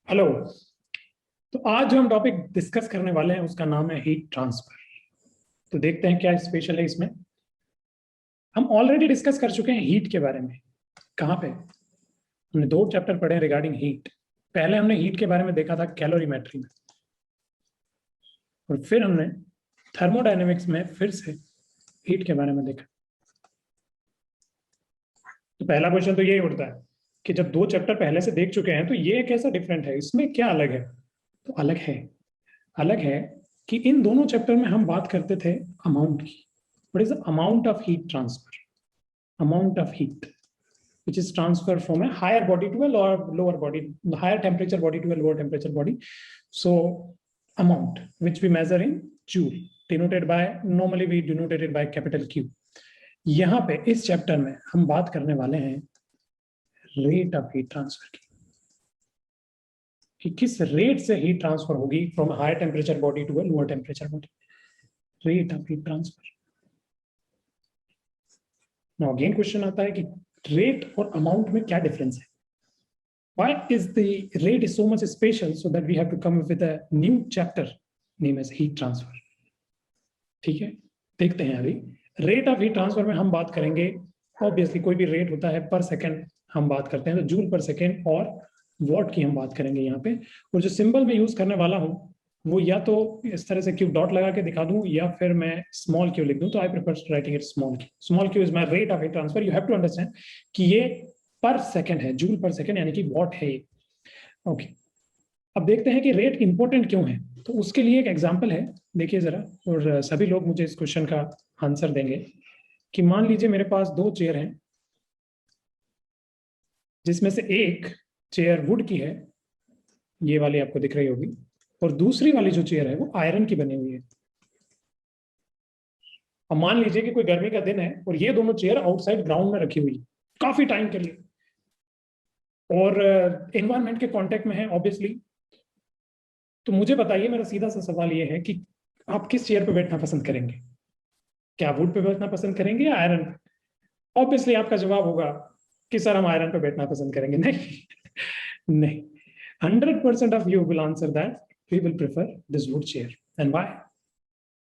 Hello. तो आज जो हम टॉपिक डिस्कस करने वाले हैं उसका नाम है हीट ट्रांसफर। तो देखते हैं क्या स्पेशल है इसमें। हम ऑलरेडी डिस्कस कर चुके हैं हीट के बारे में। कहाँ पे? हमने 2 चैप्टर पढ़े रिगार्डिंग हीट। पहले हमने हीट के बारे में देखा था कैलोरीमेट्री में, और फिर हमने थर्मोडायनेमिक्स में फिर से हीट के बारे में देखा। तो पहला क्वेश्चन तो यही उठता है कि जब 2 चैप्टर पहले से देख चुके हैं तो ये कैसा डिफरेंट है, इसमें क्या अलग है? तो अलग है कि इन दोनों चैप्टर में हम बात करते थे अमाउंट की। What is the amount of heat transfer? Amount of heat which is transferred from a higher body to a lower body, the higher temperature body to a lower temperature body. So amount which we measure in joule, denoted by, normally we denoted it by capital Q. यहाँ पे इस chapter में हम बात करने वाले हैं rate of heat transfer की, कि किस रेट से हीट ट्रांसफर होगी from higher temperature body to a lower temperature body. Rate of heat transfer. Now again question आता है कि रेट और अमाउंट में क्या डिफरेंस है? Why is the rate is so much special so that we have to come up with a new chapter named as heat transfer? ठीक है, देखते हैं। अभी रेट ऑफ हीट ट्रांसफर में हम बात करेंगे, ऑब्वियसली कोई भी रेट होता है पर सेकंड हम बात करते हैं, तो जूल पर सेकंड और वॉट की हम बात करेंगे यहाँ पे। और जो सिंबल मैं यूज करने वाला हूँ वो या तो इस तरह से क्यू डॉट लगा के दिखा दूं या फिर मैं स्मॉल क्यू लिख दूं। तो I prefer writing it small Q. Small Q is my rate of heat transfer. You have to understand कि ये पर सेकंड है, जूल पर सेकंड यानी कि वॉट है। ओके, अब देखते हैं कि रेट इंपॉर्टेंट क्यों है। तो उसके लिए एक एग्जांपल है, देखिए जरा, और सभी लोग मुझे इस क्वेश्चन का आंसर देंगे। कि मान लीजिए मेरे पास 2 चेयर हैं, जिसमें से एक चेयर वुड की है, ये वाली आपको दिख रही होगी, और दूसरी वाली जो चेयर है वो आयरन की बनी हुई है। अब मान लीजिए कि कोई गर्मी का दिन है और ये दोनों चेयर आउटसाइड ग्राउंड में रखी हुई है काफी टाइम के लिए, और एनवायरमेंट के कांटेक्ट में है ऑब्वियसली। तो मुझे बताइए, मेरा सीधा सा सवाल ये है कि आप किस चेयर पे बैठना पसंद करेंगे? क्या वुड पे बैठना पसंद करेंगे या आयरन पे? ऑब्वियसली आपका जवाब होगा कि सर हम आयरन पे बैठना पसंद करेंगे। नहीं नहीं, 100% of you will answer that we will prefer this wood chair. And why?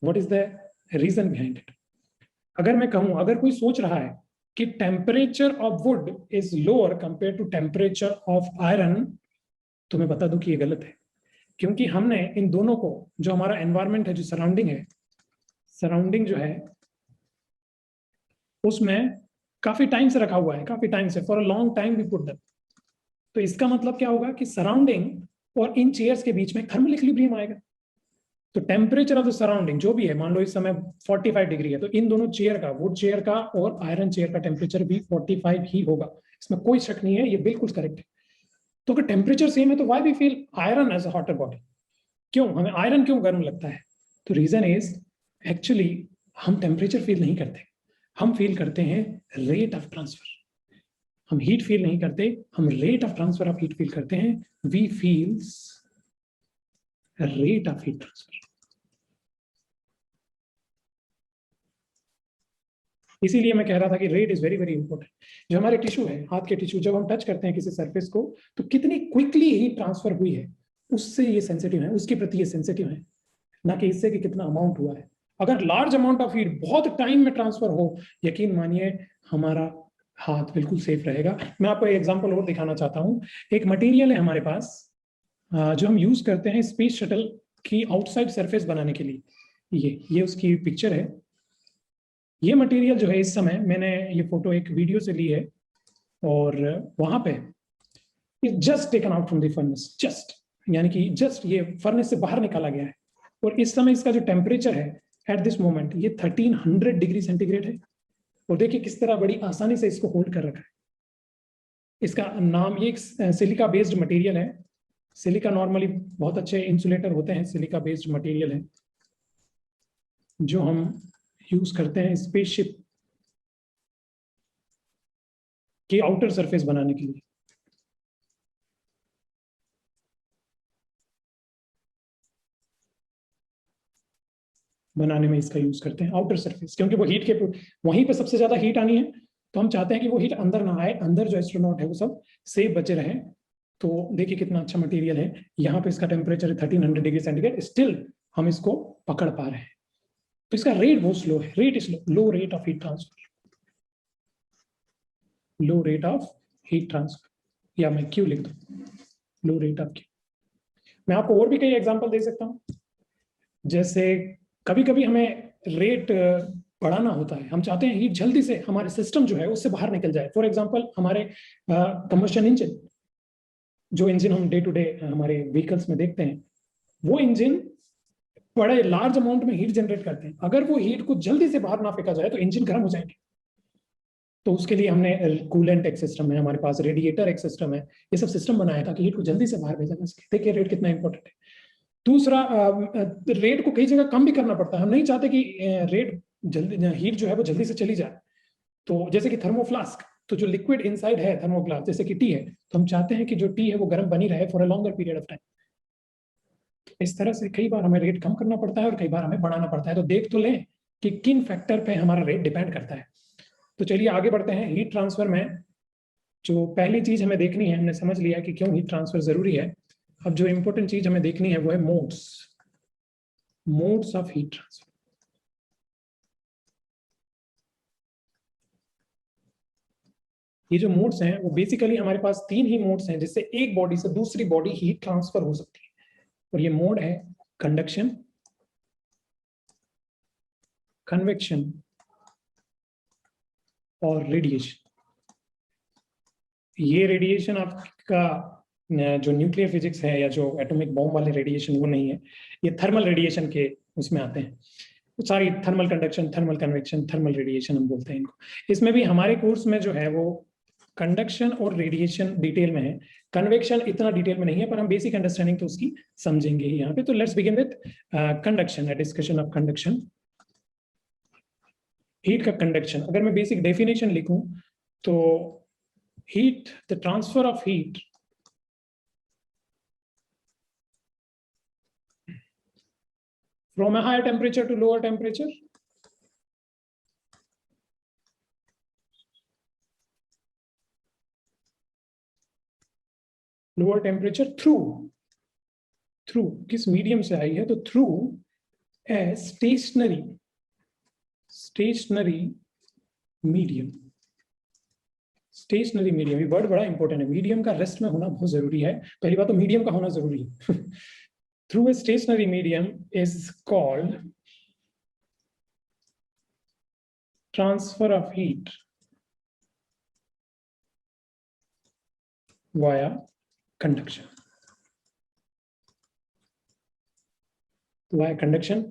What is the reason behind it? अगर मैं कहूं, अगर कोई सोच रहा है कि temperature of wood is lower compare to temperature of iron, तो मैं बता दूं कि ये गलत है। क्योंकि हमने इन दोनों को, जो हमारा एनवायरमेंट है, जो सराउंडिंग है, सराउंडिंग जो है उसमें काफी टाइम से रखा हुआ है, काफी टाइम से, for a long time we put that. तो इसका मतलब क्या होगा कि सराउंडिंग और इन चेयर्स के बीच में थर्मल इक्विलिब्रियम आएगा। तो टेम्परेचर ऑफ द सराउंडिंग जो भी है, मान लो इस समय 45 डिग्री है, तो इन दोनों चेयर का, वुड चेयर का और आयरन चेयर का टेम्परेचर भी 45 ही होगा। इसमें कोई शक नहीं है, ये बिल्कुल करेक्ट है। तो अगर टेम्परेचर सेम है तो why we feel iron as a hotter body? क्यों हमें आयरन क्यों गर्म लगता है? तो रीजन इज, एक्चुअली हम टेम्परेचर फील नहीं करते, हम फील करते हैं रेट ऑफ ट्रांसफर। हम हीट फील नहीं करते, हम rate of transfer of heat feel करते हैं। We feels rate of heat transfer. इसीलिए मैं कह रहा था कि rate is very very important. जो हमारे टिश्यू है, हाथ के टिश्यू, जब हम टच करते हैं किसी सरफेस को, तो कितनी क्विकली हीट ट्रांसफर हुई है उससे ये सेंसिटिव है, उसके प्रति ये सेंसिटिव है, ना कि इससे कि कितना अमाउंट हुआ है। अगर लार्ज अमाउंट ऑफ हीट बहुत टाइम में ट्रांसफर हो, यकीन मानिए हमारा हाथ बिल्कुल सेफ रहेगा। मैं आपको एक एग्जांपल और दिखाना चाहता हूं। एक मटेरियल है हमारे पास जो हम यूज करते हैं स्पेस शटल की आउटसाइड सरफेस बनाने के लिए। ये उसकी पिक्चर है। ये मटेरियल जो है, इस समय मैंने ये फोटो एक वीडियो से ली है, और वहां पे just taken out from the furnace, just, यानी कि जस्ट ये फर्नेस से बाहर निकाला गया है। और इस समय इसका जो टेम्परेचर है एट दिस मोमेंट, ये 1300 डिग्री सेंटीग्रेड है। और देखिए किस तरह बड़ी आसानी से इसको होल्ड कर रखा है। इसका नाम, ये एक सिलिका बेस्ड मटेरियल है। सिलिका नॉर्मली बहुत अच्छे इंसुलेटर होते हैं, सिलिका बेस्ड मटेरियल है जो हम यूज करते हैं स्पेसशिप की आउटर सरफेस बनाने के लिए। बनाने में इसका यूज करते हैं आउटर सरफेस, क्योंकि वो हीट के, वहीं पे सबसे ज्यादा हीट आनी है। तो हम चाहते हैं कि वो हीट अंदर ना आए, अंदर जो एस्ट्रोनॉट है वो सब सेफ बचे रहें। तो देखिए कितना अच्छा मटेरियल है, यहाँ पे इसका टेम्परेचर 1300 डिग्री सेंटीग्रेड, स्टिल हम इसको पकड़ पा रहे हैं। तो इसका रेट बहुत स्लो है, rate is low rate of heat transfer, low rate of heat transfer, या मैं क्यू लिख दूं, लो रेट ऑफ क्यू। मैं आपको और भी कई एग्जांपल दे सकता हूं, जैसे कभी कभी हमें रेट बढ़ाना होता है, हम चाहते हैं हीट जल्दी से हमारे सिस्टम जो है उससे बाहर निकल जाए। फॉर एग्जांपल हमारे कंबस्शन इंजन, जो इंजन हम डे टू डे हमारे व्हीकल्स में देखते हैं, वो इंजन बड़े लार्ज अमाउंट में हीट जनरेट करते हैं। अगर वो हीट को जल्दी से बाहर ना फेंका जाए तो इंजन गर्म हो जाएंगे। तो उसके लिए हमने कूलेंट एक सिस्टम है हमारे पास, रेडिएटर एक सिस्टम है, ये सब सिस्टम बनाया था कि हीट को जल्दी से बाहर भेजा जा सके। देखिए रेट कितना इंपॉर्टेंट है। दूसरा, रेट को कई जगह कम भी करना पड़ता है, हम नहीं चाहते कि रेट जल्दी, हीट जो है वो जल्दी से चली जाए। तो जैसे कि थर्मोफ्लास्क, तो जो लिक्विड इनसाइड है थर्मोग्लास, जैसे कि टी है, तो हम चाहते हैं कि जो टी है वो गर्म बनी रहे for a longer period of time. इस तरह से कई बार हमें रेट कम करना पड़ता है और कई बार हमें बढ़ाना पड़ता है। तो देख तो लें कि किन फैक्टर पे हमारा रेट डिपेंड करता है। तो चलिए आगे बढ़ते हैं। हीट ट्रांसफर में जो पहली चीज हमें देखनी है, हमने समझ लिया कि क्यों हीट ट्रांसफर जरूरी है। अब जो इंपॉर्टेंट चीज हमें देखनी है वो है modes, modes of heat transfer. ये जो मोड्स हैं वो बेसिकली हमारे पास तीन ही मोड्स हैं जिससे एक बॉडी से दूसरी बॉडी हीट ट्रांसफर हो सकती है। और ये मोड है कंडक्शन, कन्वेक्शन और रेडिएशन। ये रेडिएशन आपका जो न्यूक्लियर फिजिक्स है या जो एटॉमिक बॉम्ब वाले रेडिएशन वो नहीं है, ये थर्मल रेडिएशन के उसमें आते हैं। सारी thermal conduction, thermal convection, thermal radiation हम बोलते हैं इनको। इसमें भी हमारे कोर्स में जो है वो कंडक्शन और रेडिएशन डिटेल में है, कन्वेक्शन इतना डिटेल में नहीं है, पर हम बेसिक अंडरस्टैंडिंग तो उसकी समझेंगे यहाँ पे। तो let's begin with conduction, discussion of conduction. Heat का कंडक्शन, अगर मैं बेसिक डेफिनेशन लिखूं तो heat, the transfer of heat from a higher temperature to lower temperature, lower temperature through किस मीडियम से आई है, तो through a stationary medium. Stationary medium, ये वर्ड बड़ा इंपॉर्टेंट है, मीडियम का रेस्ट में होना बहुत जरूरी है। पहली बात तो मीडियम का होना जरूरी है। Through a stationary medium is called transfer of heat via conduction. Via conduction,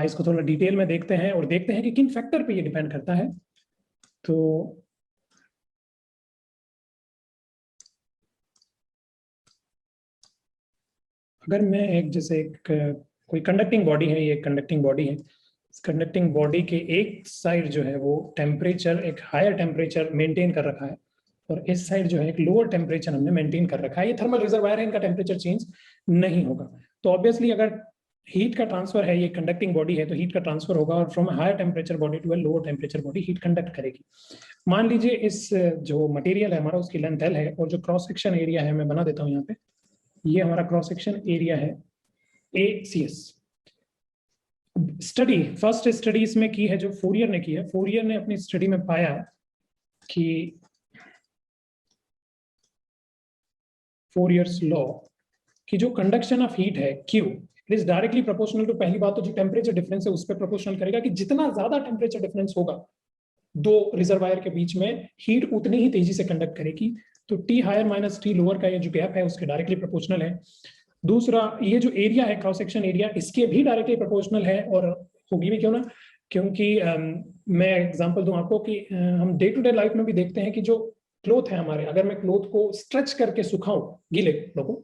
इसको थोड़ा डिटेल में देखते हैं और देखते हैं कि किन फैक्टर पे ये डिपेंड करता है। तो अगर मैं एक जैसे एक कोई कंडक्टिंग बॉडी है, ये कंडक्टिंग बॉडी है, इस कंडक्टिंग बॉडी के एक साइड जो है वो टेम्परेचर, एक हायर टेम्परेचर मेंटेन कर रखा है, और इस साइड जो है एक लोअर टेम्परेचर हमने मेंटेन कर रखा है। ये थर्मल रिजर्वायर है, इनका टेम्परेचर चेंज नहीं होगा। तो ऑब्वियसली अगर हीट का ट्रांसफर है, ये कंडक्टिंग बॉडी है, तो हीट का ट्रांसफर होगा और from higher temperature body to a lower temperature body heat conduct करेगी। मान लीजिए इस जो मटेरियल है हमारा, उसकी लेंथ एल है, और जो क्रॉस सेक्शन एरिया है मैं बना देता हूँ यहाँ पे, ये हमारा क्रॉस सेक्शन एरिया है ACS। स्टडी, फर्स्ट स्टडी इसमें की है जो फोरियर ने की है। फोरियर ने अपनी स्टडी में पाया कि फोरियर्स लॉ कि जो कंडक्शन ऑफ हीट है Q, it is directly proportional to, पहली बात तो जो टेम्परेचर डिफरेंस है उस पर प्रोपोर्शनल करेगा, कि जितना ज्यादा टेम्परेचर डिफरेंस होगा दो रिजर्वायर के बीच में, हीट उतनी ही तेजी से कंडक्ट करेगी। तो T higher minus T lower का ये जो गैप है उसके डायरेक्टली प्रोपोर्शनल है। दूसरा, ये जो एरिया है क्रॉस सेक्शन एरिया, इसके भी डायरेक्टली प्रोपोर्शनल है, और होगी भी क्यों ना, क्योंकि मैं एग्जांपल दूं आपको कि हम डे टू डे लाइफ में भी देखते हैं कि जो क्लोथ है हमारे, अगर मैं क्लोथ को स्ट्रेच करके सुखाऊं, गीले कपड़ों को,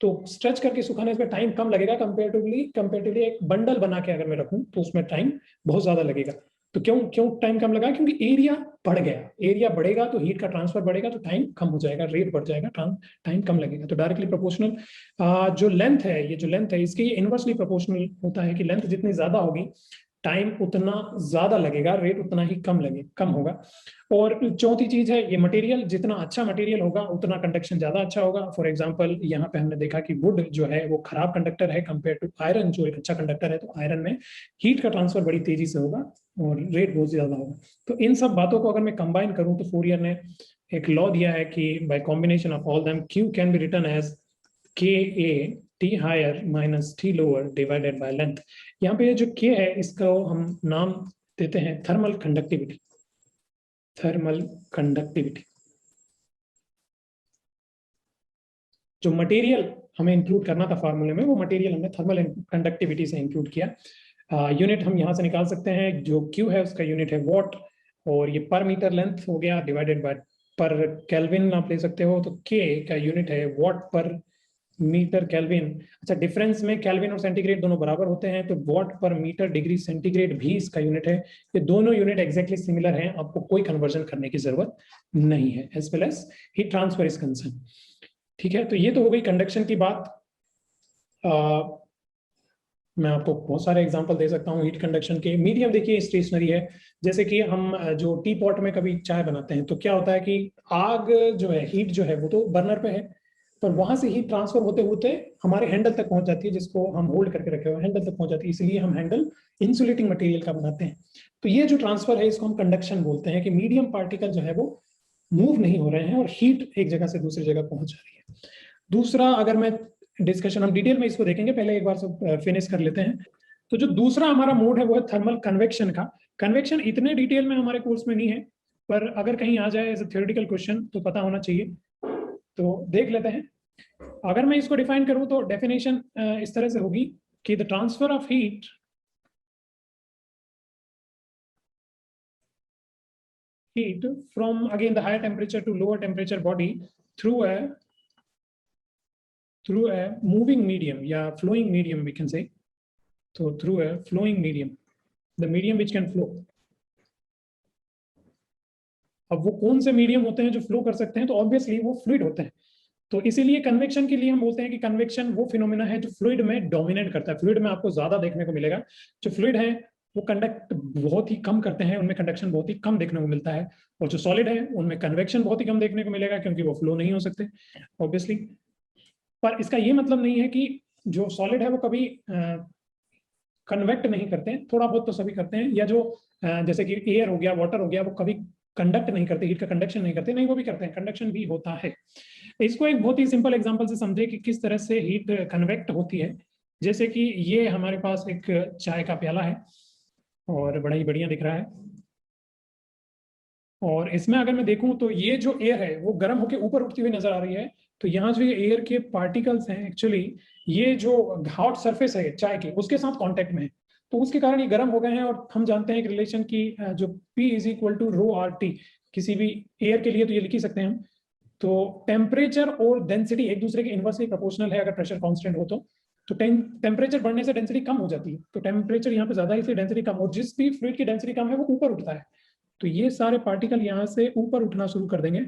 तो स्ट्रेच करके सुखाने में टाइम कम लगेगा कंपेरेटिवली एक बंडल बना के अगर मैं रखूं तो उसमें टाइम बहुत ज्यादा लगेगा। तो क्यों टाइम कम लगा, क्योंकि एरिया बढ़ गया। एरिया बढ़ेगा तो हीट का ट्रांसफर बढ़ेगा, तो टाइम कम हो जाएगा, रेट बढ़ जाएगा, टाइम कम लगेगा। तो डायरेक्टली प्रोपोर्शनल। जो लेंथ है, ये जो लेंथ है इसके ये इनवर्सली प्रोपोर्शनल होता है, कि लेंथ जितनी ज्यादा होगी टाइम उतना ज्यादा लगेगा, रेट उतना ही कम होगा। और चौथी चीज है, ये मटेरियल जितना अच्छा मटेरियल होगा उतना कंडक्शन ज्यादा अच्छा होगा। फॉर एग्जांपल यहाँ पे हमने देखा कि वुड जो है वो खराब कंडक्टर है कंपेयर टू आयरन जो एक अच्छा कंडक्टर है, तो आयरन में हीट का ट्रांसफर बड़ी तेजी से होगा और रेट बहुत ज्यादा होगा। तो इन सब बातों को अगर मैं कंबाइन करूं तो फोरियर ने एक लॉ दिया है कि by combination of all them Q can be written as K A T higher minus T lower divided by length. यहाँ पे जो के है इसको हम नाम देते हैं थर्मल कंडक्टिविटी। थर्मल कंडक्टिविटी, जो मटेरियल हमें इंक्लूड करना था फॉर्मूले में, वो मटेरियल हमने थर्मल कंडक्टिविटी से इंक्लूड किया। यूनिट हम यहाँ से निकाल सकते हैं, जो क्यू है उसका यूनिट है वॉट, और ये पर मीटर लेंथ हो गया डिवाइडेड बाय पर केल्विन आप ले सकते हो, तो के का यूनिट है वॉट पर मीटर केल्विन। अच्छा, डिफरेंस में केल्विन और सेंटीग्रेड दोनों बराबर होते हैं, तो वॉट पर मीटर डिग्री सेंटीग्रेड भी इसका यूनिट है। ये दोनों यूनिट एग्जैक्टली सिमिलर हैं, आपको कोई कन्वर्जन करने की जरूरत नहीं है as well as heat transfer is concern. ठीक है, तो ये तो हो गई कंडक्शन की बात। मैं आपको बहुत सारे एग्जांपल दे सकता हूँ हीट कंडक्शन के। मीडियम देखिए स्टेशनरी है, जैसे कि हम जो टी पॉट में कभी चाय बनाते हैं तो क्या होता है कि आग जो है, हीट जो है वो तो बर्नर पे है, पर वहां से हीट ट्रांसफर होते होते हमारे हैंडल तक पहुंच जाती है, जिसको हम होल्ड करके रखे हुए हैंडल तक पहुंच जाती है, इसलिए हम हैंडल इंसुलेटिंग मटेरियल का बनाते हैं। तो ये जो ट्रांसफर है इसको हम कंडक्शन बोलते हैं, कि मीडियम पार्टिकल जो है वो मूव नहीं हो रहे हैं और हीट एक जगह से दूसरी जगह पहुंच जा रही है। दूसरा, अगर मैं डिस्कशन हम डिटेल में इसको देखेंगे, पहले एक बार सब फिनिश कर लेते हैं। तो जो दूसरा हमारा मोड है वो है थर्मल कन्वेक्शन का। कन्वेक्शन इतने डिटेल में हमारे कोर्स में नहीं है, पर अगर कहीं आ जाए एज ए थ्योरेटिकल क्वेश्चन तो पता होना चाहिए, तो देख लेते हैं। अगर मैं इसको डिफाइन करूं तो डेफिनेशन इस तरह से होगी कि the transfer of heat from again the higher temperature to lower temperature body through a moving medium या flowing medium we can say, so through a flowing medium, the medium which can flow। अब वो कौन से medium होते हैं जो flow कर सकते हैं, तो ऑब्वियसली वो फ्लूइड होते हैं। तो इसीलिए कन्वेक्शन के लिए हम बोलते हैं कि कन्वेक्शन वो फिनोमिना है जो फ्लूइड में डोमिनेट करता है। फ्लूइड में आपको ज्यादा देखने को मिलेगा, जो फ्लूइड है वो कंडक्ट बहुत ही कम करते हैं, उनमें कंडक्शन बहुत ही कम देखने को मिलता है, और जो सॉलिड है उनमें कन्वेक्शन बहुत ही कम देखने को मिलेगा क्योंकि वो फ्लो नहीं हो सकते ऑब्वियसली। पर इसका ये मतलब नहीं है कि जो सॉलिड है वो कभी कन्वेक्ट नहीं करते हैं, थोड़ा बहुत तो सभी करते हैं, या जो जैसे कि एयर हो गया, वाटर हो गया, वो कभी कंडक्ट नहीं करते, हीट का कंडक्शन नहीं करते, नहीं वो भी करते हैं, कंडक्शन भी होता है। इसको एक बहुत ही सिंपल एग्जांपल से समझे कि किस तरह से हीट कन्वेक्ट होती है। जैसे कि ये हमारे पास एक चाय का प्याला है और बड़ा ही बढ़िया दिख रहा है, और इसमें अगर मैं देखूं तो ये जो एयर है वो गर्म होकर ऊपर उठती हुई नजर आ रही है। तो यहाँ जो ये एयर के पार्टिकल्स हैं एक्चुअली ये जो हॉट सरफेस है चाय की उसके साथ कांटेक्ट में है, तो उसके कारण ये गर्म हो गए हैं। और हम जानते हैं कि रिलेशन की जो P is equal to rho R T, किसी भी एयर के लिए तो ये लिख ही सकते हैं हम। तो टेम्परेचर और डेंसिटी एक दूसरे के इनवर्सली प्रोपोर्शनल है अगर प्रेशर कांस्टेंट हो तो टेम्परेचर बढ़ने से डेंसिटी कम हो जाती है, तो टेम्परेचर यहाँ पे ज्यादा है इसलिए डेंसिटी कम, और जिस भी फ्लूइड की डेंसिटी कम है वो ऊपर उठता है। तो ये सारे पार्टिकल यहाँ से ऊपर उठना शुरू कर देंगे,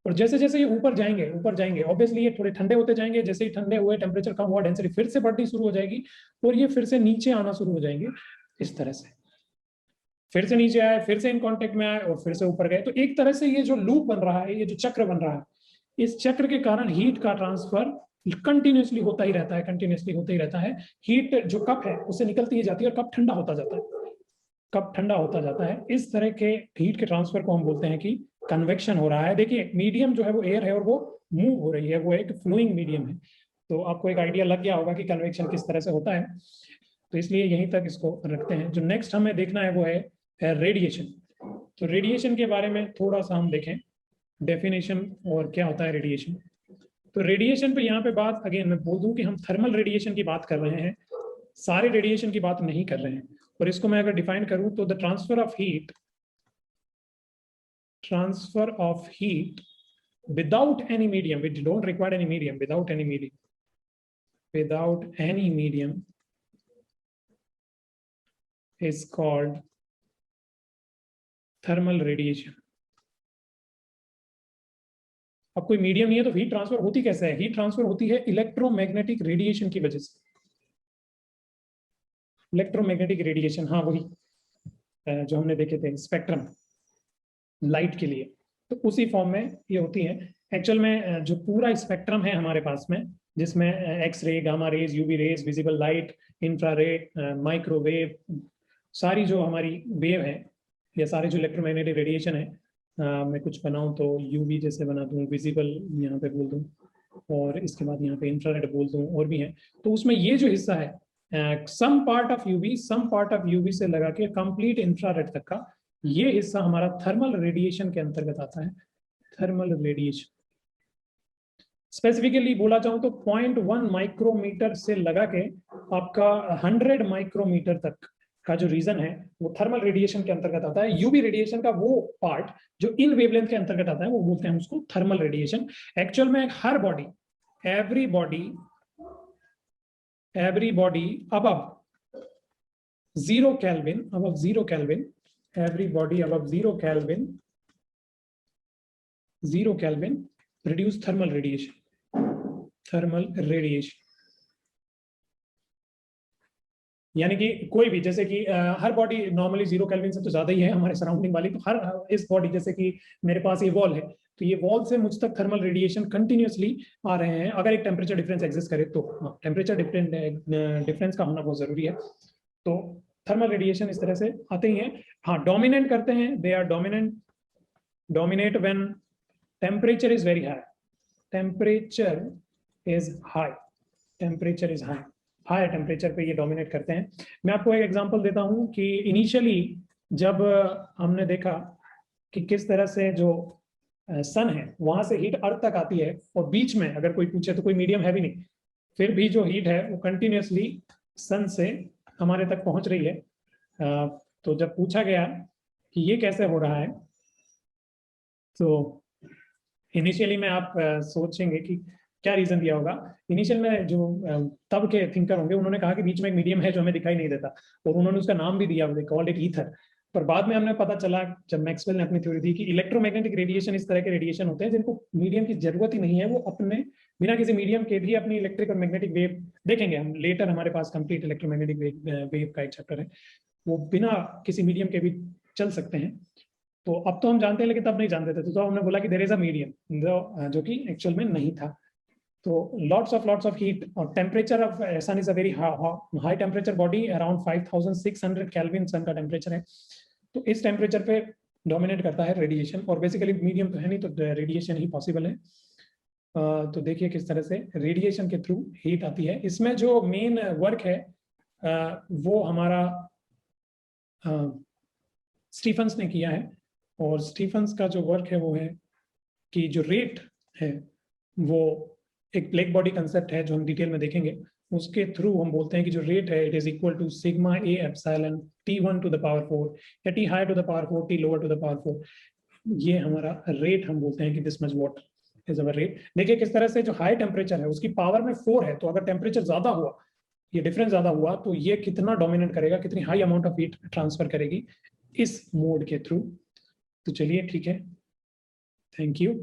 और जैसे जैसे ये ऊपर जाएंगे ऑब्वियसली ये थोड़े ठंडे होते जाएंगे, जैसे ही ठंडे हुए टेम्परेचर कम हुआ डेंसिटी फिर से बढ़नी शुरू हो जाएगी, और ये फिर से नीचे आना शुरू हो जाएंगे इस तरह से, फिर से नीचे आए, फिर से इन कांटेक्ट में आए, और फिर से ऊपर गए। तो एक तरह से ये जो लूप बन रहा है, ये जो चक्र बन रहा है, इस चक्र के कारण हीट का ट्रांसफर कंटिन्यूसली होता ही रहता है, कंटिन्यूसली होता ही रहता है। हीट जो कप है उससे निकलती ही जाती है और कप ठंडा होता जाता है, कप ठंडा होता जाता है। इस तरह के हीट के ट्रांसफर को हम बोलते हैं कि कन्वेक्शन हो रहा है। देखिए मीडियम जो है वो एयर है और वो मूव हो रही है, वो एक फ्लोइंग मीडियम है। तो आपको एक आइडिया लग गया होगा कि कन्वेक्शन किस तरह से होता है, तो इसलिए यहीं तक इसको रखते हैं। जो नेक्स्ट हमें देखना है वो है रेडिएशन। तो रेडिएशन के बारे में थोड़ा सा हम देखें डेफिनेशन और क्या होता है रेडिएशन। तो रेडिएशन पे यहाँ पे बात अगेन मैं बोल दूं कि हम थर्मल रेडिएशन की बात कर रहे हैं, सारे रेडिएशन की बात नहीं कर रहे हैं। और इसको मैं अगर डिफाइन करूं तो the transfer of heat without any medium, which don't require any medium, without any medium is called thermal radiation। अब कोई मीडियम नहीं है तो हीट ट्रांसफर होती कैसे है? हीट ट्रांसफर होती है इलेक्ट्रोमैग्नेटिक रेडिएशन की वजह से। इलेक्ट्रोमैग्नेटिक रेडिएशन, हाँ वही जो हमने देखे थे स्पेक्ट्रम लाइट के लिए, तो उसी फॉर्म में ये होती है। एक्चुअल में जो पूरा स्पेक्ट्रम है हमारे पास में, जिसमें X ray, gamma rays, UV rays, visible light, infrared, microwave, सारी जो हमारी वेव है, या सारे जो इलेक्ट्रोमैग्नेटिक रेडिएशन है, मैं कुछ बनाऊं तो यूवी जैसे बना दूं, विजिबल यहाँ पे बोल दूं, और इसके बाद यहाँ पे इंफ्रारेड बोल दूं, और भी है। तो उसमें ये जो हिस्सा है सम पार्ट ऑफ यूवी से लगा के कंप्लीट इंफ्रारेड तक का, ये हिस्सा हमारा थर्मल रेडिएशन के अंतर्गत आता है। थर्मल रेडिएशन स्पेसिफिकली बोला जाऊं तो 0.1 माइक्रोमीटर से लगा के आपका 100 माइक्रोमीटर तक का जो रीजन है वो थर्मल रेडिएशन के अंतर्गत आता है। यूवी रेडिएशन का वो पार्ट जो इन वेवलेंथ के अंतर्गत आता है वो बोलते हैं उसको थर्मल रेडिएशन। एक्चुअल में हर body, every body above 0 kelvin, everybody above 0 Kelvin produce thermal radiation। यानी कि कोई भी, जैसे कि हर बॉडी नॉर्मली 0 केल्विन से तो ज्यादा ही है हमारे सराउंडिंग वाली, तो हर इस बॉडी, जैसे कि मेरे पास ये वॉल है, तो ये वॉल से मुझ तक थर्मल रेडिएशन कंटिन्यूअसली आ रहे हैं। अगर एक टेम्परेचर डिफरेंस एग्जिस्ट करे तो टेम्परेचर डिफरेंस का होना बहुत जरूरी है। तो थर्मल रेडिएशन इस तरह से आते ही हैं। हाँ, डोमिनेट करते हैं, they are dominate when temperature is very high. Temperature is high temperature पे ये डोमिनेट करते हैं। मैं आपको एक एग्जांपल देता हूं कि इनिशियली जब हमने देखा कि किस तरह से जो सन है वहां से हीट अर्थ तक आती है, और बीच में अगर कोई पूछे तो कोई मीडियम है भी नहीं, फिर भी जो हीट है वो कंटिन्यूसली सन से हमारे तक पहुंच रही है। तो जब पूछा गया कि ये कैसे हो रहा है, तो इनिशियली में आप सोचेंगे कि क्या रीजन दिया होगा। इनिशियल में जो तब के थिंकर होंगे उन्होंने कहा कि बीच में एक मीडियम है जो हमें दिखाई नहीं देता, और उन्होंने उसका नाम भी दिया, कॉल्ड इट ईथर। पर बाद में हमें पता चला जब मैक्सवेल ने अपनी थ्योरी दी कि इलेक्ट्रोमैग्नेटिक रेडिएशन इस तरह के रेडिएशन होते हैं जिनको मीडियम की जरूरत ही नहीं है, वो अपने बिना किसी मीडियम के भी अपनी इलेक्ट्रिक और मैग्नेटिक वेव, देखेंगे हम लेटर, हमारे पास कंप्लीट इलेक्ट्रोमैग्नेटिक वेव का एक चैप्टर है, वो बिना किसी मीडियम के भी चल सकते हैं। तो अब तो हम जानते हैं, लेकिन तब नहीं जानते थे, तो हमने बोला कि देयर इज अ मीडियम, जो कि एक्चुअल में नहीं था। तो लॉट्स ऑफ हीट और temperature of sun is a very high temperature body, around 5600 kelvin sun का टेम्परेचर है। तो इस टेम्परेचर पे डोमिनेट करता है रेडिएशन, और बेसिकली मीडियम तो है नहीं, तो रेडिएशन ही पॉसिबल है। तो देखिए किस तरह से रेडिएशन के थ्रू हीट आती है। इसमें जो मेन वर्क है वो हमारा स्टीफन्स ने किया है, और स्टीफन्स का जो वर्क है वो है कि जो रेट है वो एक ब्लैक बॉडी कंसेप्ट है जो हम डिटेल में देखेंगे, उसके थ्रू हम बोलते हैं कि जो रेट है it is equal to sigma A epsilon T1 to the power 4 या T higher to the power 4 T lower to the power 4। ये हमारा रेट, हम बोलते हैं कि this much watt is our rate. देखिए किस तरह से जो हाई टेम्परेचर है उसकी पावर में 4 है, तो अगर टेम्परेचर ज्यादा हुआ, ये डिफरेंस ज्यादा हुआ, तो ये कितना डोमिनेट करेगा, कितनी high amount of heat transfer करेगी इस मोड के थ्रू। तो चलिए ठीक है, थैंक यू।